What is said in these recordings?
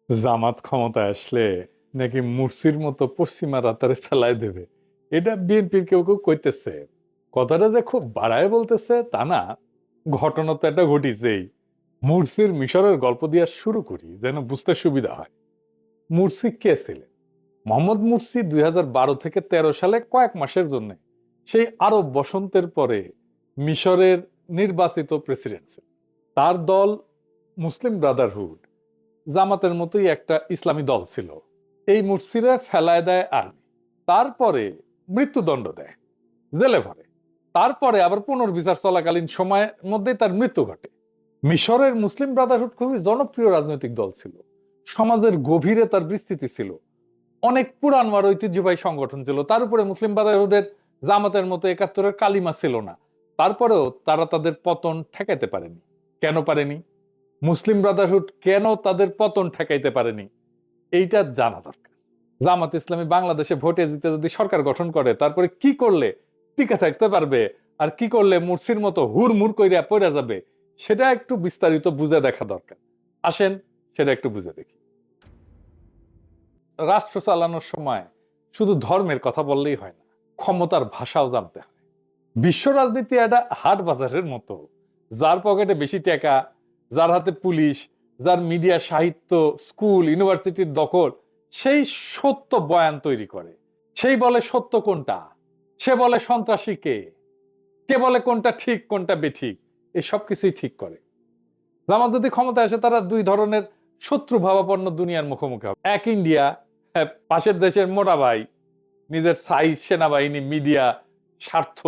জামাত ক্ষমতায় আসলে নাকি মুরসির মতো পশ্চিমা রাতারে ফেলায় দেবে, এটা বিএনপির কেউ কেউ কইতেছে। কথাটা যে খুব বাড়ায় বলতেছে তা না, ঘটনা তো এটা ঘটিছেই। মুরসির মিশরের গল্প দিয়ে শুরু করি যেন বুঝতে সুবিধা হয়। মুরসি কে ছিলেন? মোহাম্মদ মুরসি 2012 থেকে 13 সালে কয়েক মাসের জন্য সেই আরব বসন্তের পরে মিশরের নির্বাচিত প্রেসিডেন্ট ছিলেন। তার দল মুসলিম ব্রাদারহুড, জামাতের মতোই একটা ইসলামী দল ছিল। এই মুরসিরা ফেলায় দেয় আর্মি, তারপরে মৃত্যুদণ্ড দেয়, জেলে ভরে। তারপরে আবার পুনর্বিচার চলাকালীন সময়ের মধ্যে তার মৃত্যু ঘটে। মিশরের মুসলিম ব্রাদারহুড খুবই জনপ্রিয় রাজনৈতিক দল ছিল। সমাজের গভীরে তার বিস্তৃতি ছিল, অনেক পুরান আর ঐতিহ্যবাহী সংগঠন ছিল। তার উপরে মুসলিম ব্রাদারহুডের জামাতের মতো 71-এর কালিমা ছিল না। তারপরেও তারা তাদের পতন ঠেকাইতে পারেনি। কেন পারেনি? মুসলিম ব্রাদারহুড কেন তাদের পতন ঠেকাইতে পারেনি, এইটা জানা দরকার। জামাত ইসলামী বাংলাদেশে ভোটে জিতে যদি সরকার গঠন করে, তারপরে কি করলে টিকে থাকতে পারবে আর কি করলে মুরসির মতো হুড়মুড় কইরা পড়ে যাবে, সেটা একটু বিস্তারিত বুঝে দেখা দরকার। আসেন সেটা একটু বুঝে দেখি। রাষ্ট্র চালানোর সময় শুধু ধর্মের কথা বললেই হয় না, ক্ষমতার ভাষাও জানতে হয়। বিশ্ব রাজনীতি একটা হাট বাজারের মতো। যার পকেটে বেশি টাকা, যার হাতে পুলিশ, যার মিডিয়া, সাহিত্য, স্কুল, ইউনিভার্সিটির দখল, সেই সত্য বয়ান তৈরি করে। সেই বলে সত্য কোনটা, সে বলে সন্ত্রাসী কে, কে বলে কোনটা ঠিক কোনটা বেঠিক, এই সব কিছুই ঠিক করে। জামাত যদি ক্ষমতা আসে, তারা দুই ধরনের শত্রু ভাবাপন্ন দুনিয়ার মুখোমুখি হবে। এক ইন্ডিয়া, হ্যাঁ, পাশের দেশের মোটা ভাই, নিজের সাইজ, সেনাবাহিনী, মিডিয়া, স্বার্থ।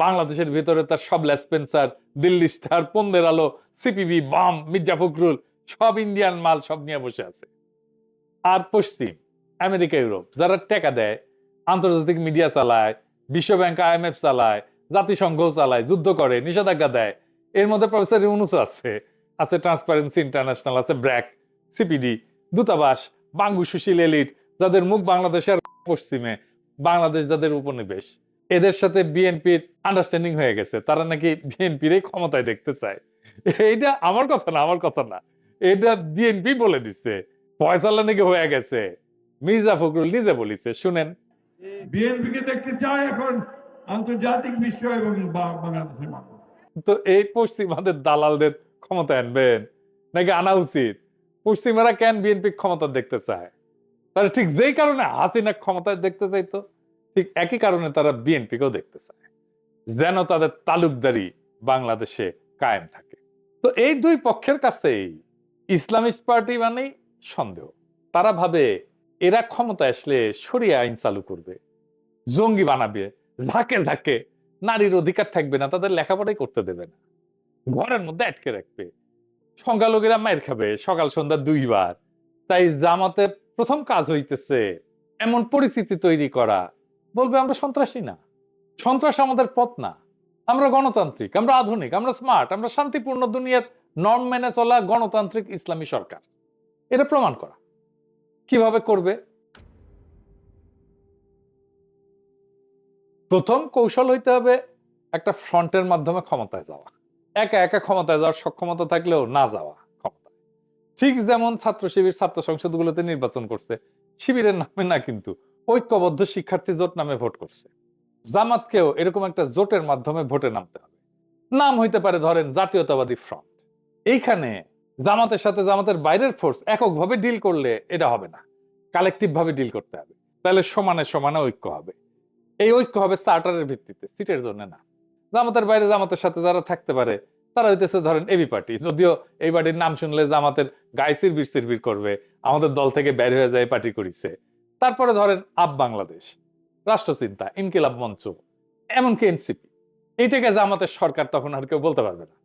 বাংলাদেশের ভিতরে তার সব লেসপেন্সার, দিল্লি স্টার, পন্দের আলো, সিপিবি, বাম, মির্জা ফখরুল, সব ইন্ডিয়ান মাল, সব নিয়ে বসে আছে। আর পশ্চিম, আমেরিকা, ইউরোপ, যারা টাকা দেয়, আন্তর্জাতিক মিডিয়া চালায়, বিশ্ব ব্যাংক, আইএমএফ চালায়, জাতিসংঘ চালায়, যুদ্ধ করে, নিষেধাজ্ঞা দেয়। এর মধ্যে প্রফেসর ইউনূস আছে, আছে ট্রান্সপারেন্সি ইন্টারন্যাশনাল, আছে ব্র্যাক, সিপিডি, দূতাবাস, বাঙ্গু সুশীল এলিট, যাদের মুখ বাংলাদেশের পশ্চিমে, বাংলাদেশ যাদের উপনিবেশ। এদের সাথে বিএনপির আন্ডারস্ট্যান্ডিং হয়ে গেছে, তারা নাকি বিএনপির ক্ষমতায় দেখতে চায়। এইটা আমার কথা না, আমার কথা না, এটা বিএনপি বলে দিচ্ছে। ফয়সালা নাকি হয়ে গেছে, মির্জা ফখরুল নিজে বলিছে, শুনেন। বিএনপিকে দেখতে চায় এখন আন্তর্জাতিক বিশ্ব এবং বাংলাদেশের মানুষ। তো এই পশ্চিমাদের দালালদের ক্ষমতায় আনবেন নাকি আনা উচিত? পশ্চিমারা কেন বিএনপি ক্ষমতা দেখতে চায়? তারা ঠিক যেই কারণে হাসিনা ক্ষমতায় দেখতে চাইতো, ঠিক একই কারণে তারা বিএনপি কেও দেখতে চায়, যেন তাদের তালুকদারি বাংলাদেশে কায়েম থাকে। তো এই দুই পক্ষের কাছেই ইসলামিস্ট পার্টি মানেই সন্দেহ। তারা ভাবে এরা ক্ষমতায় আসলে শরিয়া আইন চালু করবে, জঙ্গি বানাবে, ঝাঁকে ঝাঁকে নারীর অধিকার থাকবে না, তাদের লেখাপড়াই করতে দেবে না, ঘরের মধ্যে আটকে রাখবে, সংখ্যালঘুরা মায়ের খাবে সকাল সন্ধ্যা দুইবার। তাই জামাতের প্রথম কাজ হইতেছে এমন পরিস্থিতি তৈরি করা, বলবে আমরা সন্ত্রাসী না, সন্ত্রাস আমাদের পথ না, আমরা গণতান্ত্রিক, আমরা আধুনিক, আমরা স্মার্ট, আমরা শান্তিপূর্ণ দুনিয়ার নর্ম মেনে চলা গণতান্ত্রিক ইসলামী সরকার। এটা প্রমাণ করা। কিভাবে করবে? প্রথম কৌশল হইতে হবে একটা ফ্রন্টের মাধ্যমে ক্ষমতায় যাওয়া। একা একা ক্ষমতায় যাওয়ার সক্ষমতা থাকলেও না যাওয়া ক্ষমতায়। ঠিক যেমন ছাত্র শিবির ছাত্র সংসদগুলোতে নির্বাচন করছে, শিবিরের নামে না কিন্তু, ঐক্যবদ্ধ শিক্ষার্থী জোট নামে ভোট করছে। জামাতকেও এরকম একটা জোটের মাধ্যমে ভোটে নামতে হবে। নাম হইতে পারে ধরেন জাতীয়তাবাদী ফ্রন্ট। এইখানে জামাতের সাথে জামাতের বাইরের ফোর্স এককভাবে ডিল করলে এটা হবে না, কালেকটিভ ভাবে ডিল করতে হবে। তাহলে সমানে সমানে ঐক্য হবে। এই ঐক্য হবে চার্টারের ভিত্তিতে, সিটের জন্য না। জামাতের বাইরে জামাতের সাথে যারা থাকতে পারে, তারা হইতেছে ধরেন এবি পার্টি। যদিও এই পার্টির নাম শুনলে জামাতের গায়ে সিরবির সিরবির করবে, আমাদের দল থেকে বের হয়ে যায় পার্টি করিছে। তারপরে ধরেন আপ বাংলাদেশ, রাষ্ট্রচিন্তা, ইনকিলাব মঞ্চ, এমনকি এনসিপি। এইটাকে জামাতের সরকার তখন আর কেউ বলতে পারবে না।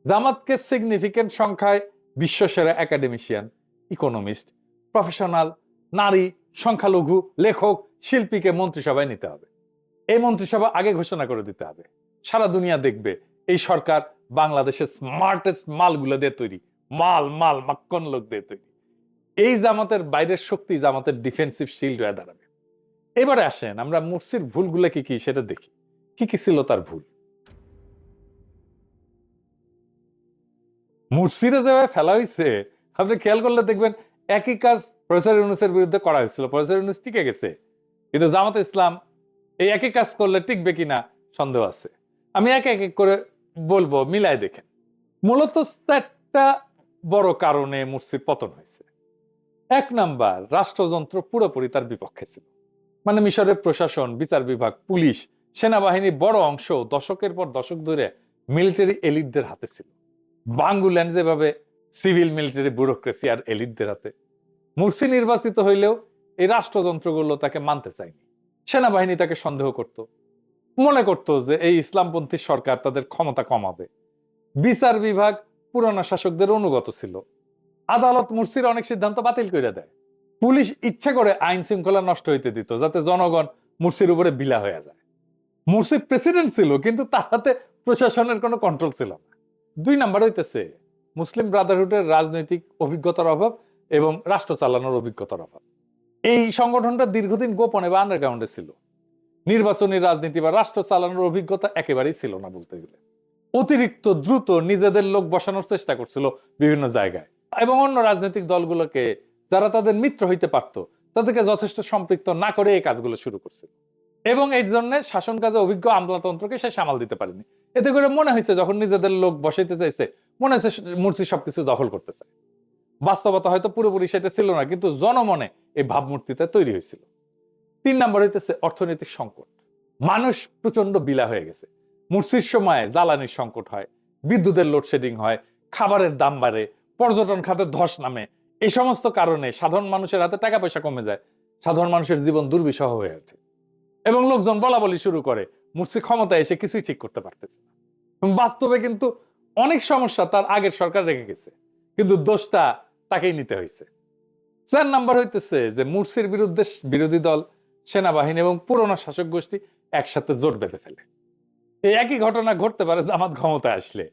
জামাতকে সিগনিফিকেন্ট সংখ্যায় বিশ্বসেরা একাডেমিশিয়ান, ইকোনমিস্ট, প্রফেশনাল, নারী, সংখ্যালঘু, লেখক, শিল্পীকে মন্ত্রিসভায় নিতে হবে। এই মন্ত্রিসভা আগে ঘোষণা করে দিতে হবে, সারা দুনিয়া দেখবে এই সরকার বাংলাদেশের স্মার্টেস্ট মালগুলো দিয়ে তৈরি, মাল মাল মাক্কন লোক দিয়ে তৈরি। এই জামাতের বাইরের শক্তি জামাতের ডিফেন্সিভ শিল্ড হয়ে দাঁড়াবে। এবারে আসেন আমরা মুরসির ভুলগুলো কি কি সেটা দেখি। কি কি ছিল তার ভুল? মুরসিরে যেভাবে ফেলা হয়েছে, আপনি খেয়াল করলে দেখবেন একই কাজ প্রফেসর ইউনূসের বিরুদ্ধে করা হয়েছিল, প্রফেসর ইউনূস টিকে গেছে, কিন্তু জামাত ইসলাম এই একই কাজ করলে টিকবে কিনা সন্দেহ আছে। আমি এক এক করে বলবো, মিলাই দেখেন। মূলত চারটা বড় কারণে মুরসির পতন হয়েছে। এক নাম্বার, রাষ্ট্রযন্ত্র পুরোপুরি তার বিপক্ষে ছিল। মানে মিশরের প্রশাসন, বিচার বিভাগ, পুলিশ, সেনাবাহিনীর বড় অংশ দশকের পর দশক ধরে মিলিটারি এলিটদের হাতে ছিল। বাঙ্গুল্যান্ড যেভাবে সিভিল মিলিটারি ব্যুরোক্রেসি আর এলিটদের হাতে। মুরসি নির্বাচিত হইলেও এই রাষ্ট্রযন্ত্রগুলো তাকে মানতে চায়নি। সেনাবাহিনী তাকে সন্দেহ করত, মনে করত যে এই ইসলামপন্থী সরকার তাদের ক্ষমতা কমাবে। বিচার বিভাগ পুরানো শাসকদের অনুগত ছিল। আদালত মুরসির অনেক সিদ্ধান্ত বাতিল করে দেয়। পুলিশ ইচ্ছা করে আইন শৃঙ্খলা নষ্ট হইতে দিত, যাতে জনগণ মুরসির উপরে বিলা হয়ে যায়। মুরসি প্রেসিডেন্ট ছিল, কিন্তু তার হাতে প্রশাসনের কোনো কন্ট্রোল ছিল না। দুই নাম্বার হইতেছে মুসলিম ব্রাদারহুডের রাজনৈতিক অভিজ্ঞতার অভাব এবং রাষ্ট্র চালানোর অভিজ্ঞতার অভাব। এই সংগঠনটা দীর্ঘদিন গোপনে বা আন্ডারগ্রাউন্ডে ছিল। নির্বাচনী রাজনীতি বা রাষ্ট্র চালানোর অভিজ্ঞতা একেবারেই ছিল না বলতে গেলে। অতিরিক্ত দ্রুত নিজেদের লোক বসানোর চেষ্টা করছিল বিভিন্ন জায়গায়, এবং অন্য রাজনৈতিক দলগুলোকে, যারা তাদের মিত্র হইতে পারত, তাদেরকে যথেষ্ট সম্পৃক্ত না করে এই কাজগুলো শুরু করছিল। এবং এই জন্য শাসন কাজে অভিজ্ঞ আমলাতন্ত্রকে সে সামাল দিতে পারেনি। এতে করে মনে হয়েছে যখন নিজেদের লোক বসাইতে চাইছে, মনে হয়েছে মুরসি সবকিছু দখল করতে চায়। বাস্তবতা হয়তো পুরোপুরি সেটা ছিল না, কিন্তু জনমনে এই ভাবমূর্তিটা তৈরি হয়েছিল। তিন নাম্বার হইতেছে অর্থনৈতিক সংকট। মানুষ প্রচন্ড বিলা হয়ে গেছে। মুরসির সময় জ্বালানির সংকট হয়, বিদ্যুতের লোডশেডিং হয়, খাবারের দাম বাড়ে, পর্যটন খাতে ধস নামে। এই সমস্ত কারণে সাধারণ মানুষের হাতে টাকা পয়সা কমে যায়, সাধারণ মানুষের জীবন দুর্বিষহ হয়ে ওঠে, এবং লোকজন বলা বলি শুরু করে মুরসি ক্ষমতায় এসে কিছুই ঠিক করতে পারতেছে না। বাস্তবে কিন্তু অনেক সমস্যা তার আগের সরকার রেখে গেছে, কিন্তু দোষটা তাকেই নিতে হয়েছে। চার নাম্বার হইতেছে যে মুরসির বিরুদ্ধে বিরোধী দল, সেনাবাহিনী এবং পুরনো শাসক গোষ্ঠী একসাথে জোট বেঁধে ফেলে। এই একই ঘটনা ঘটতে পারে জামাত ক্ষমতায় আসলে।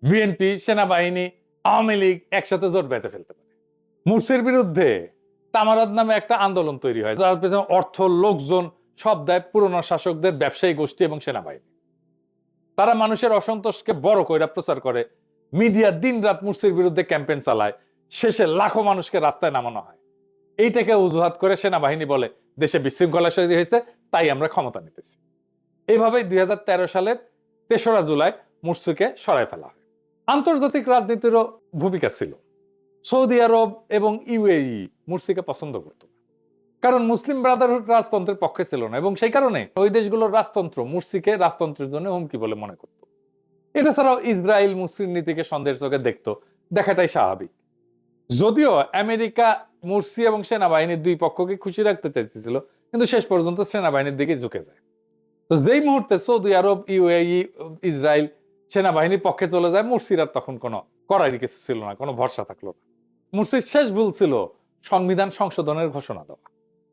বিএনপি, সেনাবাহিনী, আওয়ামী লীগ একসাথে জোট বেঁধে ফেলতে পারে। মুরসির বিরুদ্ধে তামারাদ নামে একটা আন্দোলন তৈরি হয়, যার পেছনে অর্থ, লোকজন সব দেয় পুরনো শাসকদের ব্যবসায়ী গোষ্ঠী এবং সেনাবাহিনী। তারা মানুষের অসন্তোষকে বড় কইরা প্রচার করে, মিডিয়া দিন রাত মুরসির বিরুদ্ধে ক্যাম্পেইন চালায়, শেষে লাখো মানুষকে রাস্তায় নামানো হয়। এইটাকে অজুহাত করে সেনাবাহিনী বলে দেশে বিশৃঙ্খলা তৈরি হয়েছে, তাই আমরা ক্ষমতা নিতেছি। এইভাবেই 2013 সালের 3রা জুলাই মুরসিকে সরাই ফেলা হয়। আন্তর্জাতিক রাজনীতিরও ভূমিকা ছিল। সৌদি আরব এবং ইউএই মুরসিকে পছন্দ করত না, কারণ মুসলিম ব্রাদারহুড রাজতন্ত্রের পক্ষে ছিল না, এবং সেই কারণে ওই দেশগুলোর রাজতন্ত্র মুরসিকে রাজতন্ত্রের জন্য হুমকি বলে মনে করত। এটা ছাড়াও ইসরায়েল মুসলিম নীতিকে সন্দেহের চোখে দেখত, দেখাটাই স্বাভাবিক। যদিও আমেরিকা মুরসি এবং সেনাবাহিনীর দুই পক্ষকে খুশি রাখতে চাইছিল, কিন্তু শেষ পর্যন্ত সেনাবাহিনীর দিকে ঝুঁকে যায়। তো যেই মুহূর্তে সৌদি আরব, ইউএই, ইসরায়েল সেনাবাহিনীর পক্ষে চলে যায়, মুরসির আর তখন কোনো করারই কিছু ছিল না, কোনো ভরসা থাকলো না। মুরসির শেষ ভুল ছিল সংবিধান সংশোধনের ঘোষণা দেওয়া।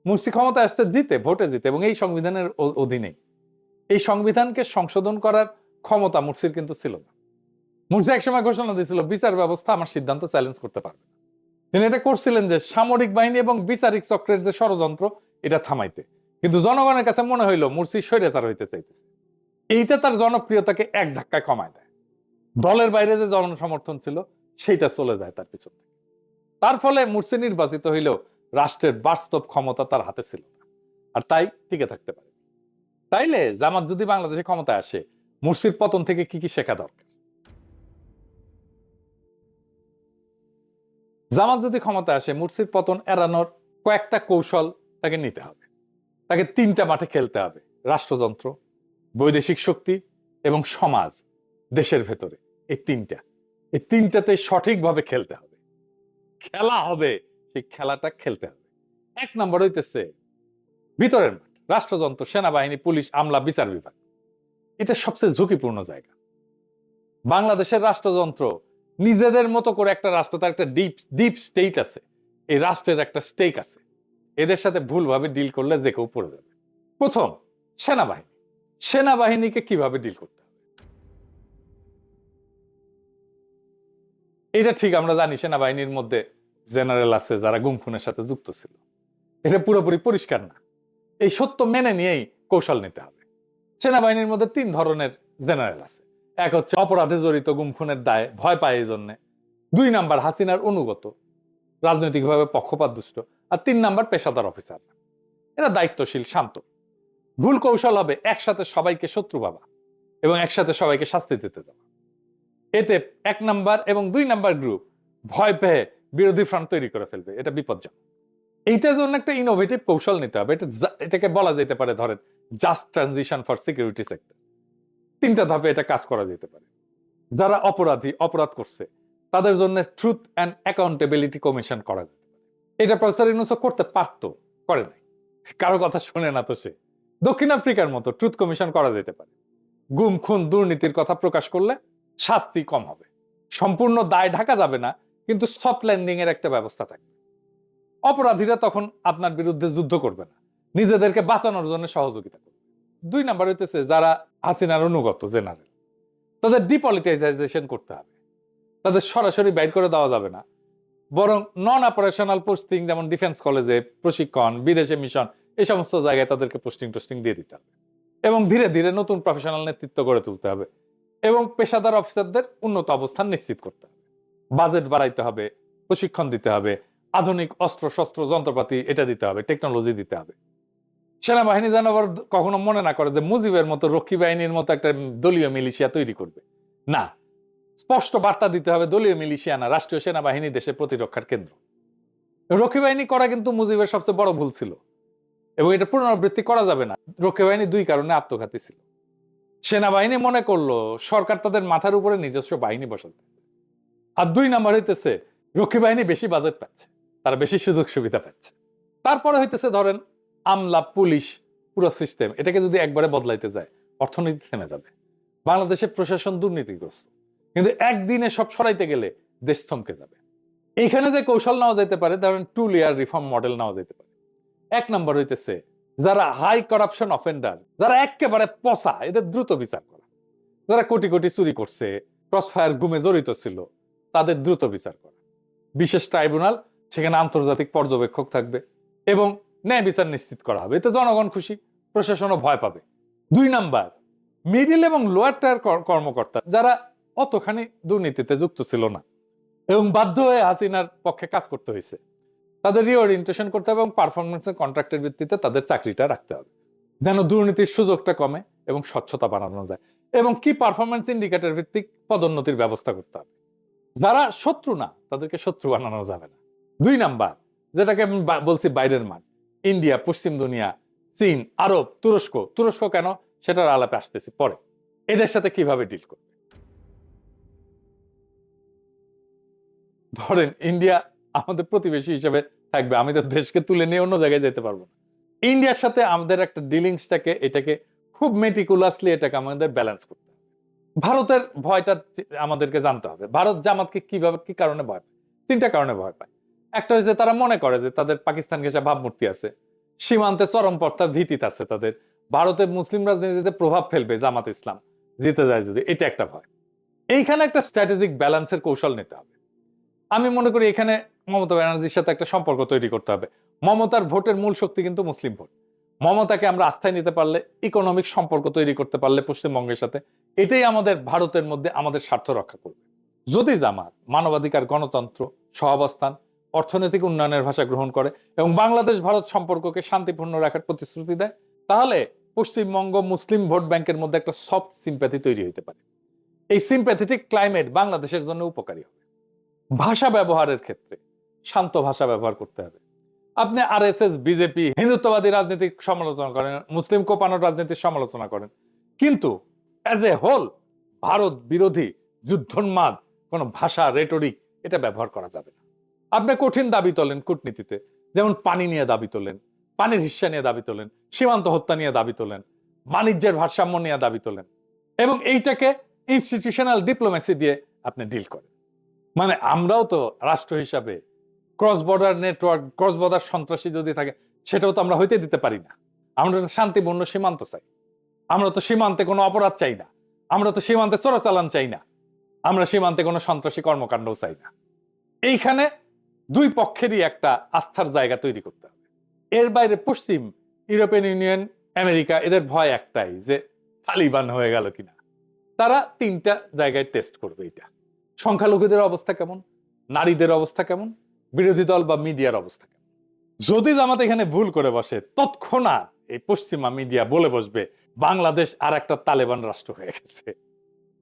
মুরসি ক্ষমতা আসছে জিতে, ভোটে জিতে, এবং এই সংবিধানের অধীনে এই সংবিধানকে সংশোধন করার ক্ষমতা মুরসির কিন্তু ছিল না। মুরসি একসময় ঘোষণা দিয়েছিল, বিচার ব্যবস্থা আমার সিদ্ধান্ত চ্যালেঞ্জ করতে পারবে না। তিনি এটা করছিলেন যে সামরিক বাহিনী এবং বিচারিক চক্রের যে ষড়যন্ত্র, এটা থামাইতে। কিন্তু জনগণের কাছে মনে হইলো মুরসি স্বৈরাচার হইতে চাইতেছে। এইটা তার জনপ্রিয়তাকে এক ধাক্কায় কমায় দেয়। দলের বাইরে যে জনসমর্থন ছিল, সেইটা চলে যায় তার পিছন থেকে। তার ফলে মুরসি নির্বাচিত হইলেও রাষ্ট্রের বাস্তব ক্ষমতা তার হাতে ছিল না, আর তাই টিকে থাকতে পারে। তাইলে জামাত যদি বাংলাদেশে ক্ষমতায় আসে, মুরসির পতন থেকে কি কি শেখা দরকার? জামাত যদি ক্ষমতায় আসে, মুরসির পতন এড়ানোর কয়েকটা কৌশল তাকে নিতে হবে। তাকে 3টা মাঠে খেলতে হবে: রাষ্ট্রযন্ত্র, বৈদেশিক শক্তি এবং সমাজ, দেশের ভেতরে। এই তিনটাতে সঠিকভাবে খেলতে হবে। খেলা হবে, সেই খেলাটা খেলতে হবে। 1 নম্বর হইতেছে ভিতরের মাঠ, রাষ্ট্রযন্ত্র, সেনাবাহিনী, পুলিশ, আমলা, বিচার বিভাগ। এটা সবচেয়ে ঝুঁকিপূর্ণ জায়গা। বাংলাদেশের রাষ্ট্রযন্ত্র নিজেদের মতো করে একটা রাষ্ট্র, তার একটা ডিপ স্টেট আছে, এই রাষ্ট্রের একটা স্টেক আছে। এদের সাথে ভুলভাবে ডিল করলে যে কেউ পড়ে যাবে। প্রথম, সেনাবাহিনী। সেনাবাহিনীকে কিভাবে ডিল করতে হবে এটা ঠিক আমরা জানি। সেনাবাহিনীর মধ্যে জেনারেল আছে যারা গুম খুনের সাথে যুক্ত ছিল। এটা পুরোপুরি পরিষ্কার না। এই সত্য মেনে নিয়েই কৌশল নিতে হবে। সেনাবাহিনীর মধ্যে 3 ধরনের জেনারেল আছে। এক হচ্ছে অপরাধে জড়িত, গুম খুনের দায়ে ভয় পায় এই জন্যে। 2 নাম্বার হাসিনার অনুগত। রাজনৈতিকভাবে পক্ষপাত দুষ্ট। আর 3 নাম্বার পেশাদার অফিসার, এরা দায়িত্বশীল, শান্ত। ভুল কৌশল হবে একসাথে সবাইকে শত্রু ভাবা এবং একসাথে সবাইকে শাস্তি দিতে যাওয়া। এতে 1 নাম্বার এবং 2 নাম্বার গ্রুপ ভয় পেয়ে বিরোধী ফ্রন্ট তৈরি করে ফেলবে, এটা বিপজ্জনক। এইটার জন্য একটা ইনোভেটিভ কৌশল নিতে হবে। এটাকে বলা যেতে পারে ধরেন just transition for security sector. 3টা ধাপে এটা কাজ করা যেতে পারে। যারা অপরাধ করছে তাদের জন্য ট্রুথ অ্যান্ড অ্যাকাউন্টেবিলিটি কমিশন করা যেতে পারে। এটা প্রফেসর ইউনূস করতে পারতো, করে নাই, কারো কথা শুনে না তো সে। দক্ষিণ আফ্রিকার মতো ট্রুথ কমিশন করা যেতে পারে। গুম খুন দুর্নীতির কথা প্রকাশ করলে শাস্তি কম হবে, সম্পূর্ণ দায় ঢাকা যাবে না, কিন্তু সফট ল্যান্ডিং এর একটা ব্যবস্থা থাকবে। অপরাধীরা তখন আপনার বিরুদ্ধে যুদ্ধ করবে না, নিজেদেরকে বাঁচানোর জন্য সহযোগিতা করবে। 2 নাম্বার হইতেছে যারা হাসিনার অনুগত জেনারেল, তাদের ডিপলিটিসাইজেশন করতে হবে। তাদের সরাসরি বাইর করে দেওয়া যাবে না, বরং নন অপারেশনাল পোস্টিং, যেমন ডিফেন্স কলেজে প্রশিক্ষণ, বিদেশে মিশন, এই সমস্ত জায়গায় তাদেরকে পোস্টিং দিয়ে দিতে হবে। এবং ধীরে ধীরে নতুন প্রফেশনাল নেতৃত্ব গড়ে তুলতে হবে এবং পেশাদার অফিসারদের উন্নত অবস্থান নিশ্চিত করতে হবে। বাজেট বাড়াইতে হবে, প্রশিক্ষণ দিতে হবে, আধুনিক অস্ত্র শস্ত্র যন্ত্রপাতি এটা দিতে হবে, টেকনোলজি দিতে হবে। সেনাবাহিনী যেন আবার কখনো মনে না করে যে মুজিবের মতো রক্ষী বাহিনীর মতো একটা দলীয় মিলিশিয়া তৈরি করবে। না, স্পষ্ট বার্তা দিতে হবে দলীয় মিলিশিয়া না, রাষ্ট্রীয় সেনাবাহিনী দেশের প্রতিরক্ষার কেন্দ্র। রক্ষী বাহিনী করা কিন্তু মুজিবের সবচেয়ে বড় ভুল ছিল এবং এটা পুনরাবৃত্তি করা যাবে না। রক্ষী বাহিনী 2 কারণে আত্মঘাতী ছিল। সেনাবাহিনী মনে করলো সরকার তাদের মাথার উপরে নিজস্ব বাহিনী বসাতে, আর 2 নাম্বার হইতেছে রক্ষী বাহিনী বেশি বাজেট পাচ্ছে, তারা বেশি সুযোগ সুবিধা পাচ্ছে। তারপরে হইতেছে ধরেন আমলা, পুলিশ, পুরো সিস্টেম, এটাকে যদি একবারে বদলাইতে যায় অর্থনীতি থেমে যাবে। বাংলাদেশের প্রশাসন দুর্নীতিগ্রস্ত, কিন্তু একদিনে সব সরাইতে গেলে দেশ থমকে যাবে। এইখানে যে কৌশল নেওয়া যেতে পারে, ধরেন 2 লেয়ার রিফর্ম মডেল নেওয়া যেতে পারে। 1 নম্বর হইতেছে যারা হাই করাপশন অফেন্ডার, যারা একেবারে পচা, এদের দ্রুত বিচার করা। যারা কোটি কোটি চুরি করছে, ক্রসফায়ার গুমে জড়িত ছিল, তাদের দ্রুত বিচার করা। বিশেষ ট্রাইব্যুনাল, সেখানে আন্তর্জাতিক পর্যবেক্ষক থাকবে এবং ন্যায় বিচার নিশ্চিত করা হবে। এতে জনগণ খুশি, প্রশাসনও ভয় পাবে। 2 নাম্বার, মিডিল এবং লোয়ার টায়ার কর্মকর্তা যারা অতখানি দুর্নীতিতে যুক্ত ছিল না এবং বাধ্য হয়ে হাসিনার পক্ষে কাজ করতে হয়েছে, তাদের রিওরিয়েন্টেশন করতে হবে এবং পারফরমেন্সের কন্ট্রাক্টের ভিত্তিতে তাদের চাকরিটা রাখতে হবে, যেন দুর্নীতির সুযোগটা কমে এবং স্বচ্ছতা বাড়ানো যায়। এবং কি পারফরমেন্স ইন্ডিকেটর ভিত্তিক পদোন্নতির ব্যবস্থা করতে হবে। যারা শত্রু না তাদেরকে শত্রু বানানো যাবে না। 2 নাম্বার, যেটাকে আমি বলছি বাইরের মান, ইন্ডিয়া, পশ্চিম দুনিয়া, চীন, আরব, তুরস্ক কেন সেটার আলাপে আসতেছি পরে। এদের সাথে কিভাবে ডিল করবে? ধরেন ইন্ডিয়া আমাদের প্রতিবেশী হিসেবে থাকবে, আমি তো দেশকে তুলে নিয়ে অন্য জায়গায় যেতে পারবো না। ইন্ডিয়ার সাথে আমাদের একটা ডিলিংসটাকে, এটাকে খুব মেটিকুলাসলি এটাকে আমাদের ব্যালেন্স করতে হবে। ভারতের ভয়টা আমাদেরকে জানতে হবে। ভারত জামাতকে কিভাবে, কি কারণে ভয় পায়? 3টা কারণে ভয় পায়। একটা হচ্ছে তারা মনে করে যে তাদের পাকিস্তান ঘেঁষা ভাবমূর্তি আছে, সীমান্তে চরমপন্থা ভীতিতে আছে তাদের, ভারতের মুসলিম রাজনীতিতে প্রভাব ফেলবে জামাত ইসলাম জিতে যায় যদি, এটা একটা ভয়। এইখানে একটা স্ট্র্যাটেজিক ব্যালেন্সের কৌশল নিতে হবে। আমি মনে করি এখানে মমতা ব্যানার্জির সাথে একটা সম্পর্ক তৈরি করতে হবে। মমতার ভোটের মূল শক্তি কিন্তু মুসলিম ভোট। মমতাকে আমরা আস্থায় নিতে পারলে, ইকোনমিক সম্পর্ক তৈরি করতে পারলে পশ্চিমবঙ্গের সাথে, এটাই আমাদের ভারতের মধ্যে আমাদের স্বার্থ রক্ষা করবে। যদি জামাত মানবাধিকার, গণতন্ত্র, সহাবস্থান, অর্থনৈতিক উন্নয়নের ভাষা গ্রহণ করে এবং বাংলাদেশ ভারত সম্পর্ককে শান্তিপূর্ণ রাখার প্রতিশ্রুতি দেয়, তাহলে পশ্চিমবঙ্গ মুসলিম ভোট ব্যাংকের মধ্যে একটা সফট সিম্প্যাথি তৈরি হতে পারে। এই সিম্প্যাথেটিক ক্লাইমেট বাংলাদেশের জন্য উপকারী হবে। ভাষা ব্যবহারের ক্ষেত্রে শান্ত ভাষা ব্যবহার করতে হবে। আপনি আরএসএস, বিজেপি, হিন্দুত্ববাদী রাজনীতির সমালোচনা করেন, মুসলিম কোপানোর রাজনীতির সমালোচনা করেন, কিন্তু অ্যাজ এ হোল ভারত বিরোধী, যুদ্ধোন্মাদ কোন ভাষা, রেটরিক এটা ব্যবহার করা যাবে না। আপনি কঠিন দাবি তোলেন কূটনীতিতে, যেমন পানি নিয়ে দাবি তোলেন, পানির হিস্সা নিয়ে দাবি তোলেন, সীমান্ত হত্যা নিয়ে দাবি তোলেন, বাণিজ্যের ভারসাম্য নিয়ে দাবি তোলেন এবং এইটাকে ইনস্টিটিউশনাল ডিপ্লোমেসি দিয়ে আপনি ডিল করেন। মানে আমরাও তো রাষ্ট্র হিসাবে cross border network, cross border সন্ত্রাসী যদি থাকে সেটাও তো আমরা হইতে দিতে পারি না। আমরা তো শান্তিপূর্ণ সীমান্ত চাই, আমরা তো সীমান্তে কোনো অপরাধ চাই না, আমরা তো সীমান্তে চোরাচালান চাই না, আমরা সীমান্তে কোনো সন্ত্রাসী কর্মকাণ্ডও চাই না। এইখানে 2 পক্ষেরই একটা আস্থার জায়গা তৈরি করতে হবে। এর বাইরে পশ্চিম, ইউরোপিয়ান ইউনিয়ন, আমেরিকা, এদের ভয় একটাই যে তালিবান হয়ে গেল কিনা। তারা 3টা জায়গায় টেস্ট করবে। এটা সংখ্যালঘুদের অবস্থা কেমন, নারীদের অবস্থা কেমন বিরোধী দল বা মিডিয়ার অবস্থা কেন? যদি জামাত এখানে ভুল করে বসে, তৎক্ষণাৎ এই পশ্চিমা মিডিয়া বলে বসবে বাংলাদেশ আর একটা তালেবান রাষ্ট্র হয়ে গেছে।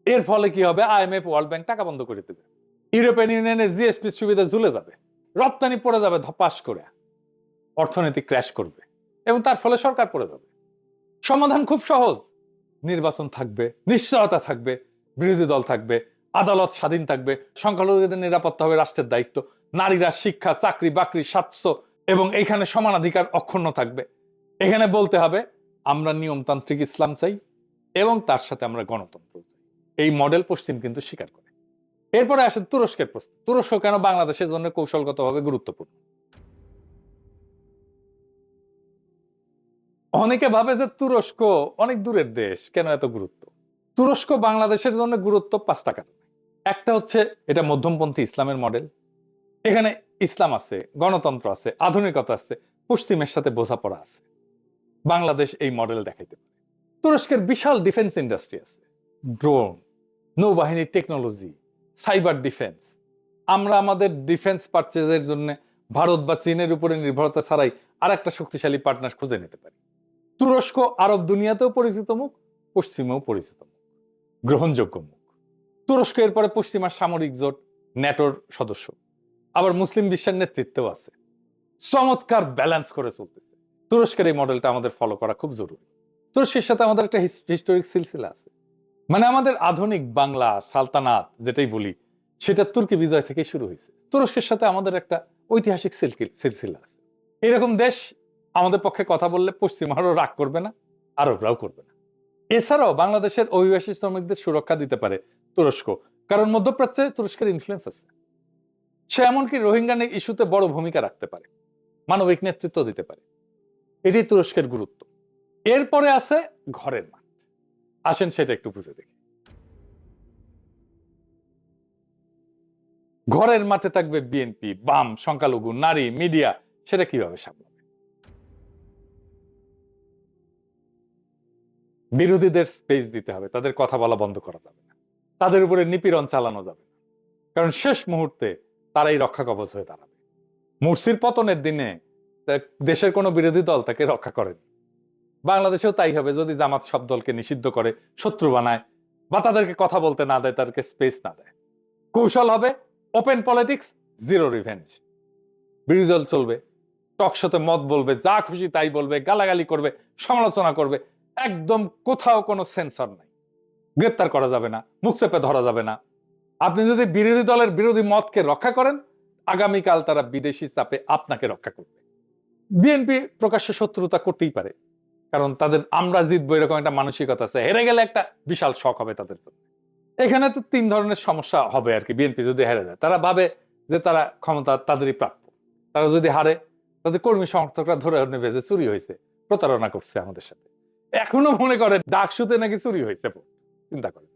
এর ফলে কি হবে? IMF, ওয়ার্ল্ড ব্যাংক টাকা বন্ধ করে দেবে, ইউরোপিয়ান ইউনিয়নের জিএসপি সুবিধা ঝুলে যাবে, রপ্তানি পড়ে যাবে ধপাস করে, অর্থনীতি ক্র্যাশ করবে এবং তার ফলে সরকার পড়ে যাবে। সমাধান খুব সহজ, নির্বাচন থাকবে, নিশ্চয়তা থাকবে, বিরোধী দল থাকবে, আদালত স্বাধীন থাকবে, সংখ্যালঘুদের নিরাপত্তা হবে রাষ্ট্রের দায়িত্ব, নারীরা শিক্ষা, চাকরি বাকরি, স্বাস্থ্য এবং এখানে সমানাধিকার অক্ষুণ্ণ থাকবে। এখানে বলতে হবে আমরা নিয়মতান্ত্রিক ইসলাম চাই এবং তার সাথে আমরা গণতন্ত্র চাই। এই মডেল পশ্চিম কিন্তু স্বীকার করে। এরপরে আসে তুরস্কের প্রশ্ন। তুরস্ক কেন বাংলাদেশের জন্য কৌশলগতভাবে গুরুত্বপূর্ণ? অনেকে ভাবে যে তুরস্ক অনেক দূরের দেশ, কেন এত গুরুত্ব? তুরস্ক বাংলাদেশের জন্য গুরুত্ব 5টা কারণ। একটা হচ্ছে এটা মধ্যমপন্থী ইসলামের মডেল, এখানে ইসলাম আছে, গণতন্ত্র আছে, আধুনিকতা আছে, পশ্চিমের সাথে বোঝাপড়া আছে। বাংলাদেশ এই মডেল দেখাইতে পারে। তুরস্কের বিশাল ডিফেন্স ইন্ডাস্ট্রি আছে, ড্রোন, নৌবাহিনীর টেকনোলজি, সাইবার ডিফেন্স। আমরা আমাদের ডিফেন্স পারচেজের জন্য ভারত বা চীনের উপরে নির্ভরতা ছাড়াই আর একটা শক্তিশালী পার্টনার খুঁজে নিতে পারি। তুরস্ক আরব দুনিয়াতেও পরিচিত মুখ, পশ্চিমেও পরিচিত মুখ, গ্রহণযোগ্য মুখ। তুরস্ক এরপরে পশ্চিমা সামরিক জোট ন্যাটোর সদস্য, আবার মুসলিম বিশ্বের নেতৃত্বেও আছে। চমৎকার ব্যালেন্স করে চলতেছে। তুরস্কের এই মডেলটা আমাদের ফলো করা খুব জরুরি। তুরস্কের সাথে আমাদের একটা হিস্টোরিক সিলসিলা আছে, মানে আমাদের আধুনিক বাংলা সালতানাত যেটাই বলি সেটা তুর্কি বিজয় থেকে শুরু হয়েছে। তুরস্কের সাথে আমাদের একটা ঐতিহাসিক সিলসিলা আছে। এরকম দেশ আমাদের পক্ষে কথা বললে পশ্চিমারও রাগ করবে না, আরবরাও করবে না। এছাড়াও বাংলাদেশের অভিবাসী শ্রমিকদের সুরক্ষা দিতে পারে তুরস্ক, কারণ মধ্যপ্রাচ্যে তুরস্কের ইনফ্লুয়েন্স আছে। সে এমনকি রোহিঙ্গা ইস্যুতে বড় ভূমিকা রাখতে পারে, মানবিক নেতৃত্ব দিতে পারে। এটি তুরস্কের গুরুত্ব। এরপরে আছে ঘরের মাঠ। আসেন সেটা একটু বুঝে দেখি। ঘরের মাঠে থাকবে বিএনপি, বাম, সংখ্যালঘু, নারী, মিডিয়া। সেটা কিভাবে সামলাবে? বিরোধীদের স্পেস দিতে হবে, তাদের কথা বলা বন্ধ করা যাবে না, তাদের উপরে নিপীড়ন চালানো যাবে না, কারণ শেষ মুহূর্তে তারাই রক্ষা কবচ হয়ে দাঁড়াবে। মুরসির পতনের দিনে দেশের কোনো বিরোধী দল তাকে রক্ষা করেনি। বাংলাদেশেও তাই হবে যদি জামাত সব দলকে নিষিদ্ধ করে, শত্রু বানায়, বা তাদেরকে কথা বলতে না দেয়, তাদেরকে স্পেস না দেয়। কৌশল হবে ওপেন পলিটিক্স, জিরো রিভেঞ্জ। বিরোধী দল চলবে, টকশোতে মত বলবে, যা খুশি তাই বলবে, গালাগালি করবে, সমালোচনা করবে, একদম কোথাও কোনো সেন্সর নাই। গ্রেপ্তার করা যাবে না, মুখ চেপে ধরা যাবে না। আপনি যদি বিরোধী দলের বিরোধী মতকে রক্ষা করেন, আগামীকাল তারা বিদেশি চাপে আপনাকে রক্ষা করবে। বিএনপি প্রকাশ্য শত্রুতা করতেই পারে, কারণ তাদের আমরা জিতবো এরকম একটা মানসিকতা আছে। হেরে গেলে একটা বিশাল শক হবে তাদের জন্য। এখানে তো 3 ধরনের সমস্যা হবে আর কি। বিএনপি যদি হেরে যায়, তারা ভাবে যে তারা ক্ষমতা তাদেরই প্রাপ্য। তারা যদি হারে, তাদের কর্মী সমর্থকরা ধরে নেবে যে চুরি হয়েছে, প্রতারণা করছে আমাদের সাথে। এখনো মনে করে ডাকসুতে নাকি চুরি হয়েছে। চিন্তা করে